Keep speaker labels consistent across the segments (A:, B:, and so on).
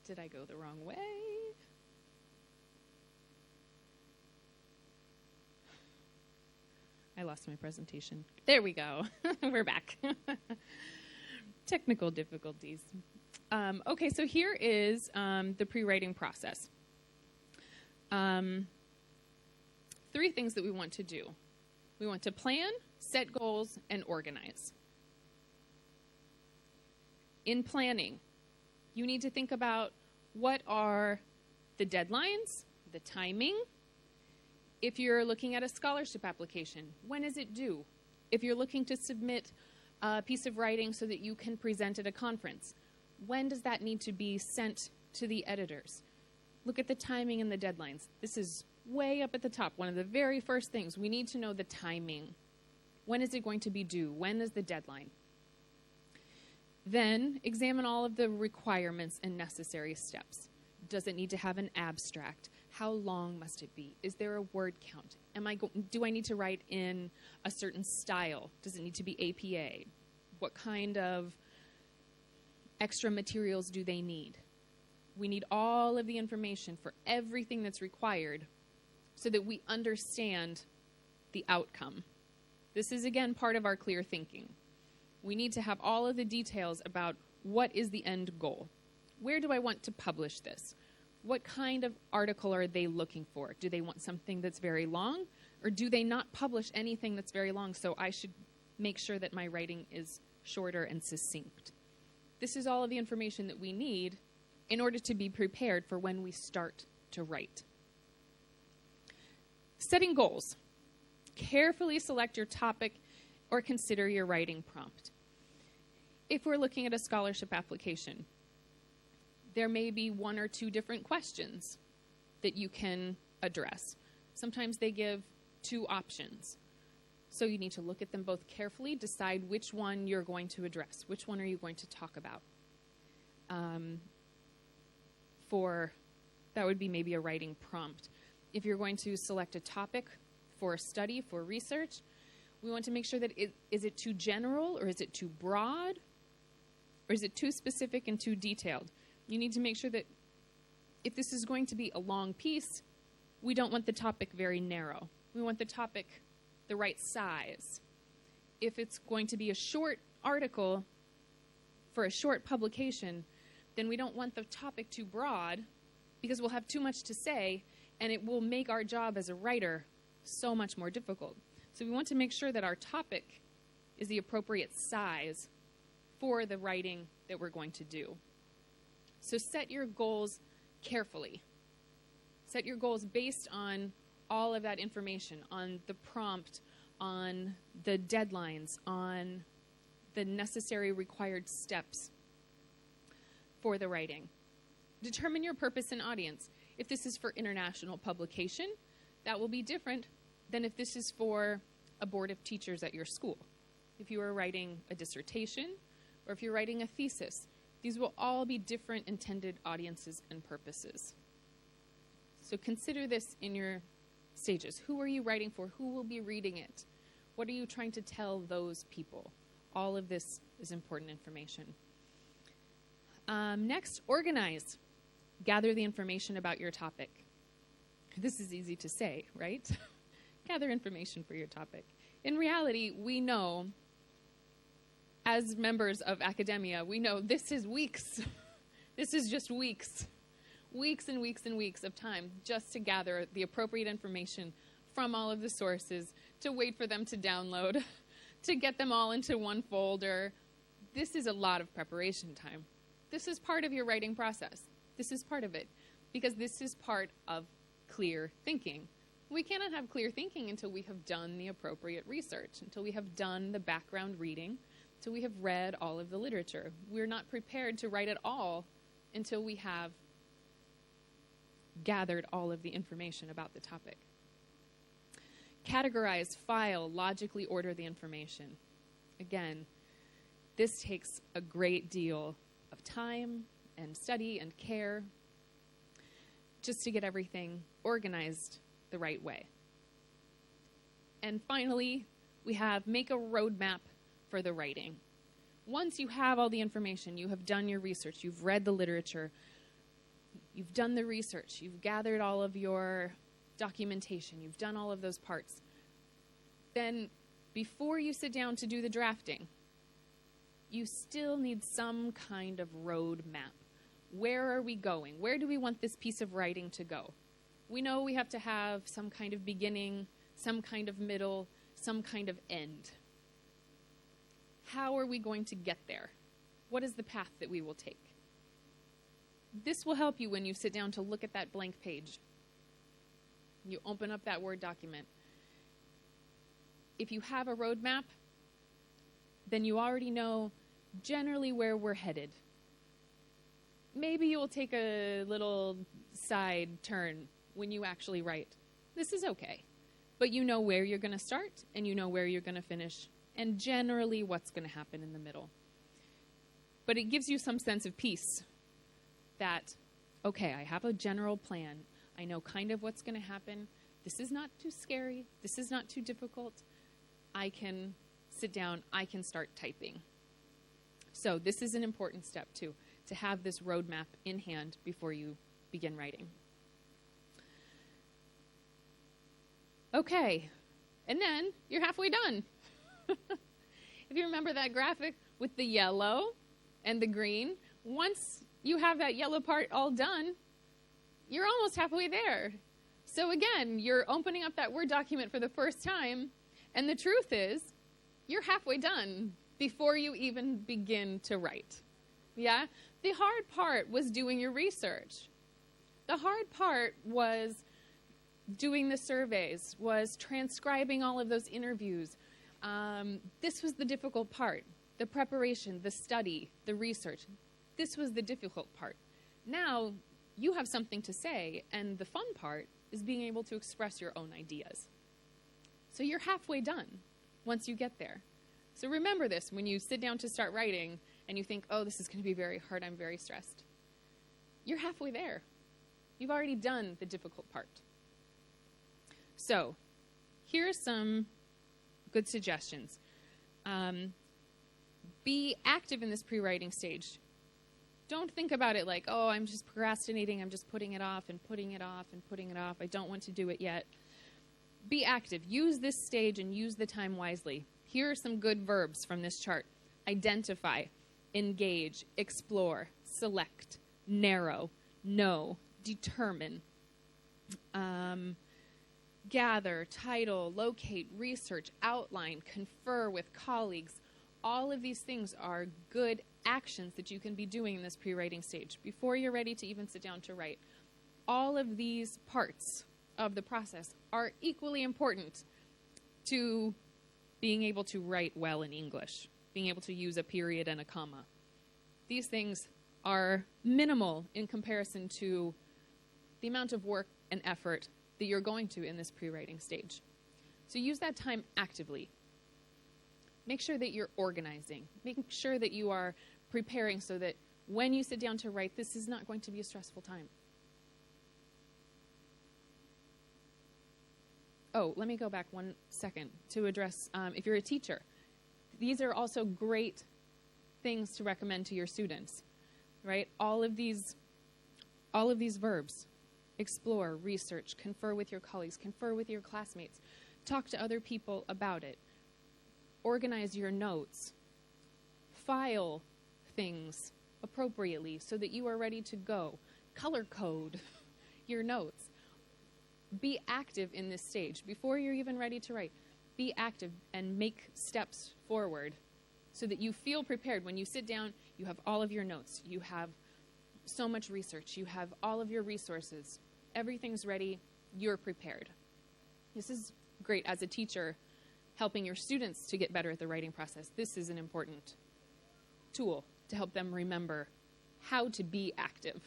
A: Did I go the wrong way? I lost my presentation. There we go. We're back. Technical difficulties. Okay, so here is the pre-writing process. 3 things that we want to do. We want to plan, set goals, and organize. In planning, you need to think about what are the deadlines, the timing. If you're looking at a scholarship application, when is it due? If you're looking to submit a piece of writing so that you can present at a conference, when does that need to be sent to the editors? Look at the timing and the deadlines. This is way up at the top. One of the very first things, we need to know the timing. When is it going to be due? When is the deadline? Then examine all of the requirements and necessary steps. Does it need to have an abstract? How long must it be? Is there a word count? Do I need to write in a certain style? Does it need to be APA? What kind of extra materials do they need? We need all of the information for everything that's required so that we understand the outcome. This is, again, part of our clear thinking. We need to have all of the details about what is the end goal. Where do I want to publish this? What kind of article are they looking for? Do they want something that's very long, or do they not publish anything that's very long, so I should make sure that my writing is shorter and succinct? This is all of the information that we need in order to be prepared for when we start to write. Setting goals. Carefully select your topic or consider your writing prompt. If we're looking at a scholarship application, there may be 1 or 2 different questions that you can address. Sometimes they give 2 options. So you need to look at them both carefully, decide which one you're going to address, which one are you going to talk about. That would be maybe a writing prompt. If you're going to select a topic for a study, for research, we want to make sure that is it too general, or is it too broad, or is it too specific and too detailed? You need to make sure that if this is going to be a long piece, we don't want the topic very narrow. We want the topic the right size. If it's going to be a short article for a short publication, then we don't want the topic too broad, because we'll have too much to say, and it will make our job as a writer so much more difficult. So we want to make sure that our topic is the appropriate size for the writing that we're going to do. So set your goals carefully. Set your goals based on all of that information, on the prompt, on the deadlines, on the necessary required steps for the writing. Determine your purpose and audience. If this is for international publication, that will be different than if this is for a board of teachers at your school. If you are writing a dissertation, or if you're writing a thesis, these will all be different intended audiences and purposes. So consider this in your stages. Who are you writing for? Who will be reading it? What are you trying to tell those people? All of this is important information. Next, organize. Gather the information about your topic. This is easy to say, right? Gather information for your topic. In reality, we know, as members of academia, we know this is weeks. This is just weeks. Weeks and weeks and weeks of time just to gather the appropriate information from all of the sources, to wait for them to download, to get them all into one folder. This is a lot of preparation time. This is part of your writing process. This is part of it, because this is part of clear thinking. We cannot have clear thinking until we have done the appropriate research, until we have done the background reading, until we have read all of the literature. We're not prepared to write at all until we have gathered all of the information about the topic. Categorize, file, logically order the information. Again, this takes a great deal of time and study and care just to get everything organized the right way. And finally, we have make a roadmap for the writing. Once you have all the information, you have done your research, you've read the literature, You've done the research. You've gathered all of your documentation. You've done all of those parts. Then before you sit down to do the drafting, you still need some kind of road map. Where are we going? Where do we want this piece of writing to go? We know we have to have some kind of beginning, some kind of middle, some kind of end. How are we going to get there? What is the path that we will take? This will help you when you sit down to look at that blank page. You open up that Word document. If you have a roadmap, then you already know generally where we're headed. Maybe you will take a little side turn when you actually write. This is okay. But you know where you're going to start, and you know where you're going to finish, and generally what's going to happen in the middle. But it gives you some sense of peace that, okay, I have a general plan. I know kind of what's going to happen. This is not too scary. This is not too difficult. I can sit down. I can start typing. So this is an important step, too, to have this roadmap in hand before you begin writing. Okay, and then you're halfway done. If you remember that graphic with the yellow and the green, once you have that yellow part all done, you're almost halfway there. So again, you're opening up that Word document for the first time, and the truth is, you're halfway done before you even begin to write. Yeah? The hard part was doing your research. The hard part was doing the surveys, was transcribing all of those interviews. This was the difficult part. The preparation, the study, the research. This was the difficult part. Now, you have something to say, and the fun part is being able to express your own ideas. So you're halfway done once you get there. So remember this when you sit down to start writing and you think, oh, this is going to be very hard, I'm very stressed. You're halfway there. You've already done the difficult part. So here are some good suggestions. Be active in this pre-writing stage. Don't think about it like, oh, I'm just procrastinating, I'm just putting it off and putting it off and putting it off. I don't want to do it yet. Be active. Use this stage and use the time wisely. Here are some good verbs from this chart. Identify, engage, explore, select, narrow, know, determine, gather, title, locate, research, outline, confer with colleagues. All of these things are good actions that you can be doing in this pre-writing stage before you're ready to even sit down to write. All of these parts of the process are equally important to being able to write well in English, being able to use a period and a comma. These things are minimal in comparison to the amount of work and effort that you're going to in this pre-writing stage. So use that time actively. Make sure that you're organizing. Make sure that you are preparing so that when you sit down to write, this is not going to be a stressful time. Oh, let me go back 1 second to address, if you're a teacher, these are also great things to recommend to your students, right? All of these verbs, explore, research, confer with your colleagues, confer with your classmates, talk to other people about it, organize your notes, file things appropriately so that you are ready to go, color code your notes. Be active in this stage. Before you're even ready to write, be active and make steps forward so that you feel prepared. When you sit down, you have all of your notes. You have so much research. You have all of your resources. Everything's ready. You're prepared. This is great as a teacher, helping your students to get better at the writing process. This is an important tool to help them remember how to be active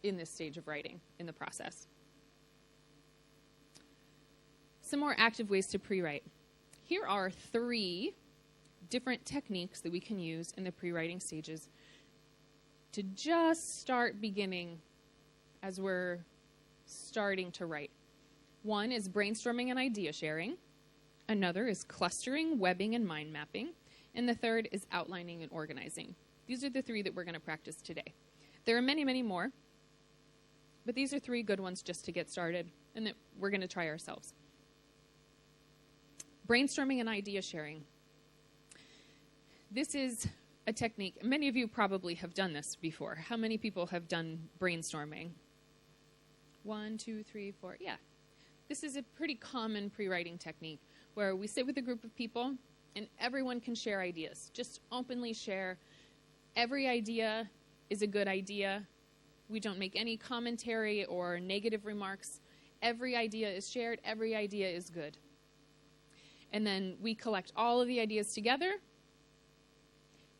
A: in this stage of writing in the process. Some more active ways to pre-write. Here are 3 different techniques that we can use in the pre-writing stages to just start beginning as we're starting to write. One is brainstorming and idea sharing. Another is clustering, webbing, and mind mapping. And the third is outlining and organizing. These are the 3 that we're going to practice today. There are many, many more. But these are 3 good ones just to get started and that we're going to try ourselves. Brainstorming and idea sharing. This is a technique. Many of you probably have done this before. How many people have done brainstorming? 1, 2, 3, 4. Yeah. This is a pretty common pre-writing technique where we sit with a group of people and everyone can share ideas. Just openly share. Every idea is a good idea. We don't make any commentary or negative remarks. Every idea is shared. Every idea is good. And then we collect all of the ideas together.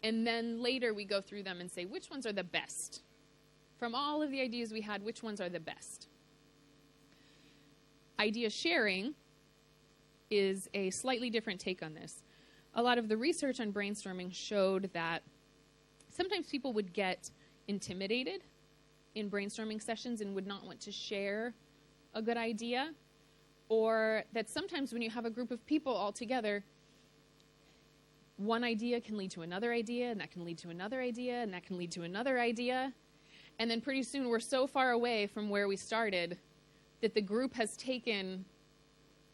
A: And then later we go through them and say, which ones are the best? From all of the ideas we had, which ones are the best? Idea sharing is a slightly different take on this. A lot of the research on brainstorming showed that sometimes people would get intimidated in brainstorming sessions and would not want to share a good idea, or that sometimes when you have a group of people all together, one idea can lead to another idea, and that can lead to another idea, and that can lead to another idea, and then pretty soon we're so far away from where we started that the group has taken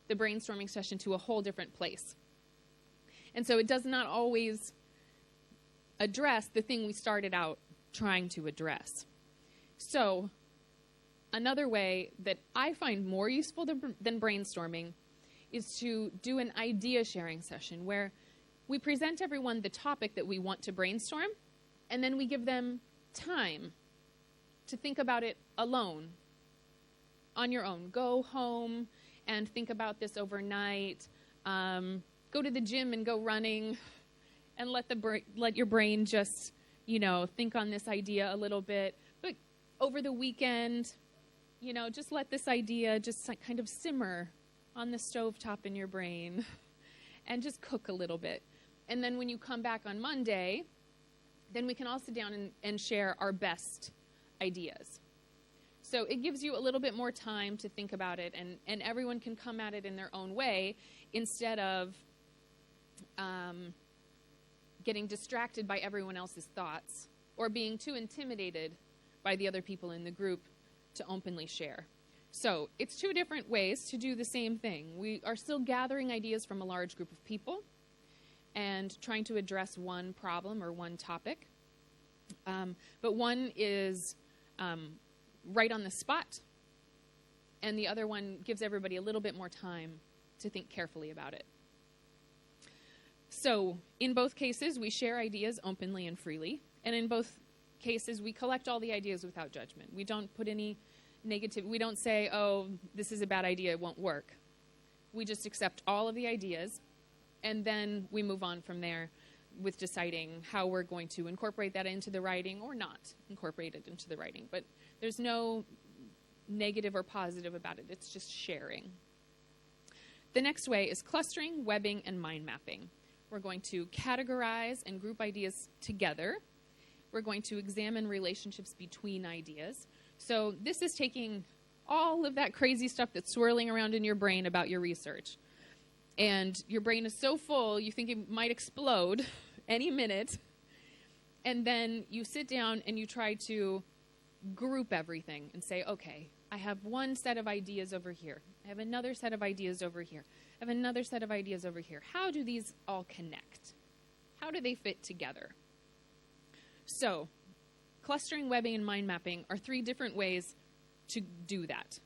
A: the brainstorming session to a whole different place. And so it does not always address the thing we started out trying to address. So another way that I find more useful than brainstorming is to do an idea sharing session where we present everyone the topic that we want to brainstorm, and then we give them time to think about it alone, on your own. Go home and think about this overnight. Go to the gym and go running, and let your brain just, think on this idea a little bit. But over the weekend, just let this idea just kind of simmer on the stovetop in your brain and just cook a little bit. And then when you come back on Monday, then we can all sit down and share our best ideas. So it gives you a little bit more time to think about it, and everyone can come at it in their own way instead of getting distracted by everyone else's thoughts or being too intimidated by the other people in the group to openly share. So it's 2 different ways to do the same thing. We are still gathering ideas from a large group of people and trying to address one problem or one topic. But one is right on the spot, and the other one gives everybody a little bit more time to think carefully about it. So in both cases, we share ideas openly and freely, and in both cases, we collect all the ideas without judgment. We don't put any negative, we don't say, oh, this is a bad idea, it won't work. We just accept all of the ideas, and then we move on from there with deciding how we're going to incorporate that into the writing or not incorporate it into the writing. But there's no negative or positive about it. It's just sharing. The next way is clustering, webbing, and mind mapping. We're going to categorize and group ideas together. We're going to examine relationships between ideas. So this is taking all of that crazy stuff that's swirling around in your brain about your research. And your brain is so full, you think it might explode any minute. And then you sit down and you try to group everything and say, okay, I have one set of ideas over here. I have another set of ideas over here. I have another set of ideas over here. How do these all connect? How do they fit together? So, clustering, webbing, and mind mapping are 3 different ways to do that,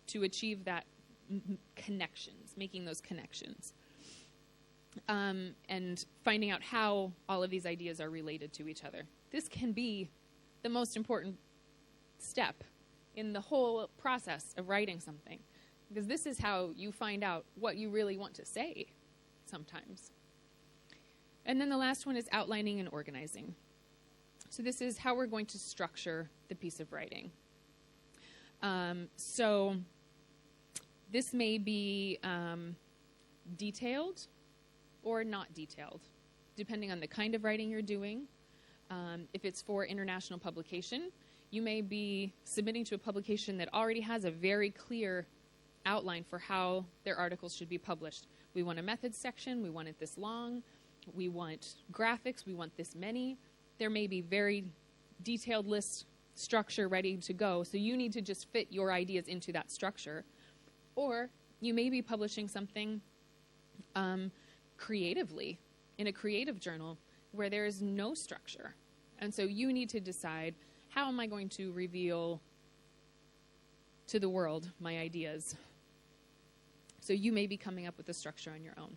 A: to achieve that connections, making those connections, and finding out how all of these ideas are related to each other. This can be the most important step in the whole process of writing something, because this is how you find out what you really want to say sometimes. And then the last one is outlining and organizing. So this is how we're going to structure the piece of writing. So this may be detailed or not detailed, depending on the kind of writing you're doing. If it's for international publication, you may be submitting to a publication that already has a very clear outline for how their articles should be published. We want a methods section, we want it this long, we want graphics, we want this many. There may be very detailed lists structure ready to go, so you need to just fit your ideas into that structure. Or you may be publishing something creatively in a creative journal where there is no structure. And so you need to decide, how am I going to reveal to the world my ideas? So you may be coming up with a structure on your own.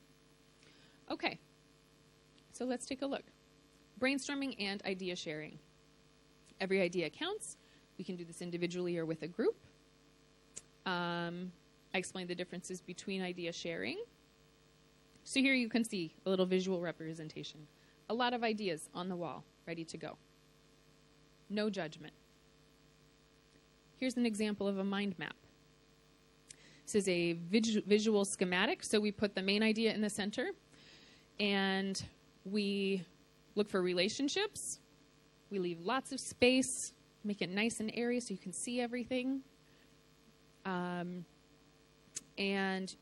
A: Okay, so let's take a look. Brainstorming and idea sharing. Every idea counts. We can do this individually or with a group. I explained the differences between idea sharing. So here you can see a little visual representation. A lot of ideas on the wall, ready to go. No judgment. Here's an example of a mind map. This is a visual schematic, so we put the main idea in the center, and we look for relationships. We leave lots of space, make it nice and airy so you can see everything. And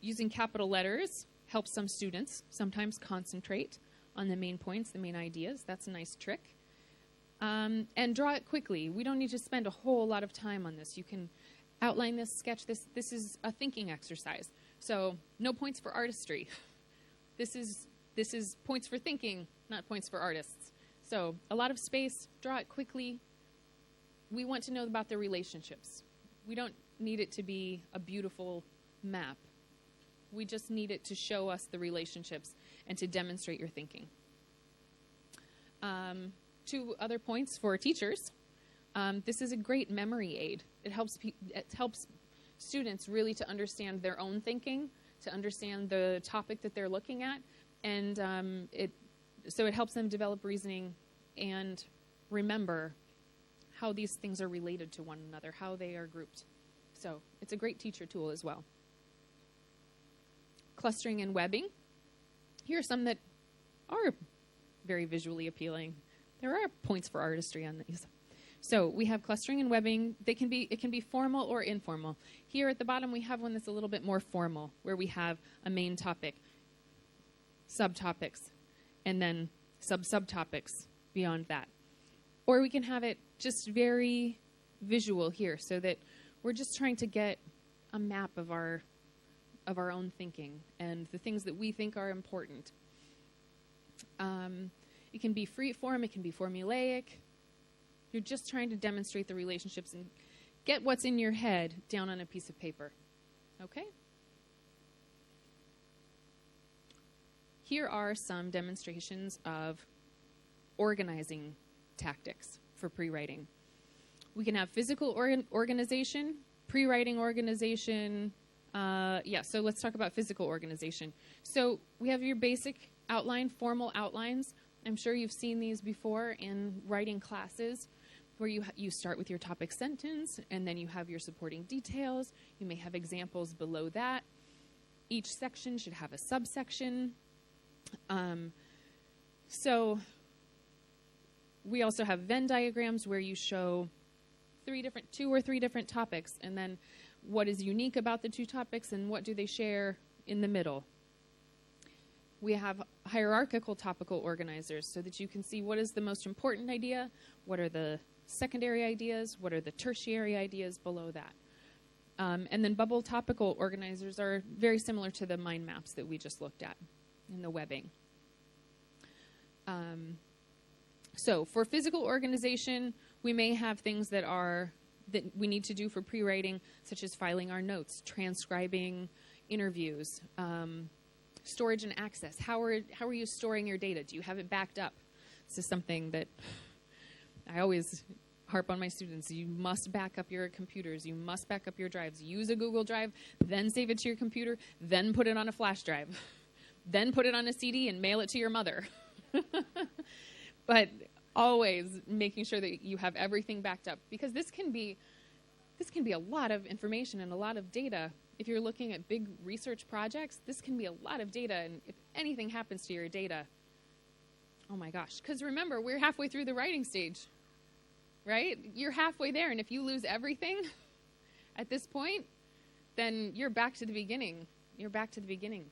A: using capital letters helps some students sometimes concentrate on the main points, the main ideas. That's a nice trick. And draw it quickly. We don't need to spend a whole lot of time on this. You can outline this, sketch this. This is a thinking exercise. So no points for artistry. This is points for thinking, not points for artists. So a lot of space, draw it quickly. We want to know about the relationships. We don't need it to be a beautiful map. We just need it to show us the relationships and to demonstrate your thinking. 2 other points for teachers. This is a great memory aid. It helps students really to understand their own thinking, to understand the topic that they're looking at, and it helps them develop reasoning and remember how these things are related to one another, how they are grouped. So it's a great teacher tool as well. Clustering and webbing. Here are some that are very visually appealing. There are points for artistry on these. So we have clustering and webbing. It can be formal or informal. Here at the bottom we have one that's a little bit more formal, where we have a main topic, subtopics, and then subtopics beyond that. Or we can have it just very visual here, so that we're just trying to get a map of our own thinking and the things that we think are important. It can be free form, it can be formulaic. You're just trying to demonstrate the relationships and get what's in your head down on a piece of paper. Okay? Here are some demonstrations of organizing tactics for pre-writing. We can have physical organization, pre-writing organization. So let's talk about physical organization. So we have your basic outline, formal outlines. I'm sure you've seen these before in writing classes, where you start with your topic sentence, and then you have your supporting details. You may have examples below that. Each section should have a subsection. So we also have Venn diagrams, where you show 2 or 3 different topics, and then what is unique about the 2 topics and what do they share in the middle. We have hierarchical topical organizers, so that you can see what is the most important idea, what are the secondary ideas, what are the tertiary ideas below that. And then bubble topical organizers are very similar to the mind maps that we just looked at in the webbing. So for physical organization, we may have things that we need to do for pre-writing, such as filing our notes, transcribing interviews, storage and access. How are you storing your data? Do you have it backed up? This is something that I always harp on my students. You must back up your computers. You must back up your drives. Use a Google Drive, then save it to your computer, then put it on a flash drive, then put it on a CD and mail it to your mother. But always making sure that you have everything backed up, because this can be a lot of information and a lot of data. If you're looking at big research projects, this can be a lot of data, and if anything happens to your data, oh my gosh. Because remember, we're halfway through the writing stage, right? You're halfway there, and if you lose everything at this point, then you're back to the beginning. You're back to the beginning.